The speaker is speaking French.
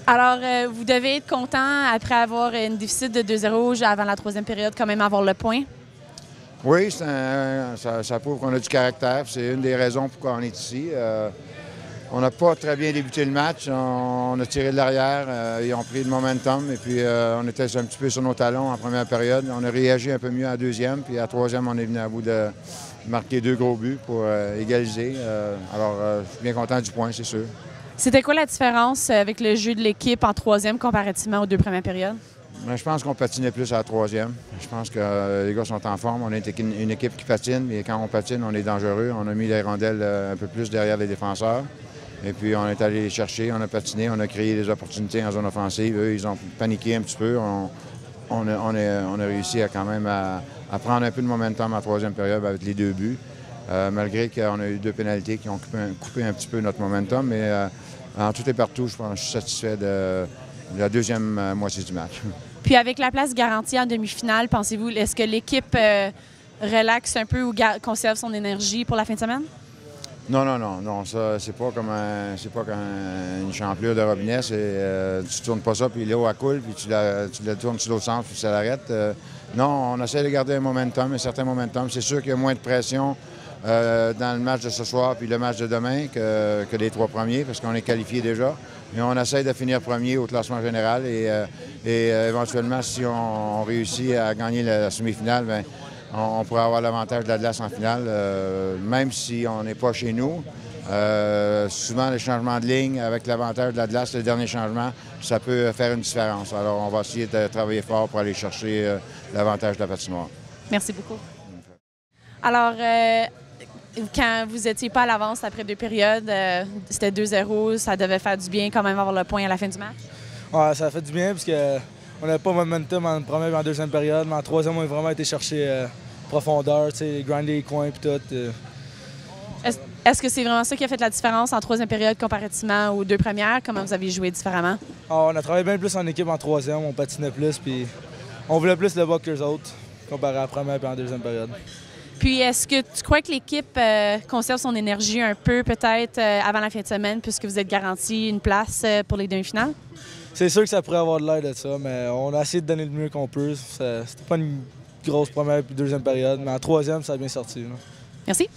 Alors, vous devez être content après avoir une déficit de 2-0 avant la troisième période, quand même avoir le point. Oui, ça prouve qu'on a du caractère. C'est une des raisons pourquoi on est ici. On n'a pas très bien débuté le match. On a tiré de l'arrière. Ils ont pris le momentum. Et puis, on était un petit peu sur nos talons en première période. On a réagi un peu mieux à la deuxième. Puis, à la troisième, on est venu à bout de marquer 2 gros buts pour égaliser. Alors, je suis bien content du point, c'est sûr. C'était quoi la différence avec le jeu de l'équipe en troisième comparativement aux 2 premières périodes? Je pense qu'on patinait plus à la troisième. Je pense que les gars sont en forme. On est une équipe qui patine, mais quand on patine, on est dangereux. On a mis les rondelles un peu plus derrière les défenseurs. Et puis, on est allé les chercher, on a patiné, on a créé des opportunités en zone offensive. Eux, ils ont paniqué un petit peu. On a réussi quand même à prendre un peu de momentum en troisième période avec les 2 buts. Malgré qu'on a eu 2 pénalités qui ont coupé un petit peu notre momentum. Mais en tout et partout, je pense que je suis satisfait de la deuxième moitié du match. Puis avec la place garantie en demi-finale, pensez-vous, est-ce que l'équipe relaxe un peu ou conserve son énergie pour la fin de semaine? Non, ça, c'est pas comme une champlure de robinet. Tu tournes pas ça, puis l'eau, elle coule, puis tu la tournes sur l'autre sens, puis ça l'arrête. Non, on essaie de garder un certain momentum. C'est sûr qu'il y a moins de pression dans le match de ce soir puis le match de demain que les 3 premiers, parce qu'on est qualifié déjà. Mais on essaie de finir premier au classement général et éventuellement, si on réussit à gagner la semi-finale, bien, on pourrait avoir l'avantage de la glace en finale, même si on n'est pas chez nous. Souvent, les changements de ligne avec l'avantage de la glace, le dernier changement, ça peut faire une différence. Alors, on va essayer de travailler fort pour aller chercher l'avantage de la patinoire. Merci beaucoup. Alors, quand vous n'étiez pas à l'avance après 2 périodes, c'était 2-0, ça devait faire du bien quand même avoir le point à la fin du match? Ouais, ça a fait du bien parce qu'on n'avait pas de momentum en première et en deuxième période, mais en troisième, on a vraiment été chercher profondeur, grinder les coins et tout. Est-ce que c'est vraiment ça qui a fait la différence en troisième période comparativement aux 2 premières? Comment vous avez joué différemment? On a travaillé bien plus en équipe en troisième, on patinait plus, puis on voulait plus le bas que les autres, comparé à la première et en deuxième période. Puis, est-ce que tu crois que l'équipe conserve son énergie un peu, peut-être, avant la fin de semaine, puisque vous êtes garanti une place pour les demi-finales? C'est sûr que ça pourrait avoir de l'air de ça, mais on a essayé de donner le mieux qu'on peut. C'était pas une grosse première et deuxième période, mais en troisième, ça a bien sorti. Là. Merci.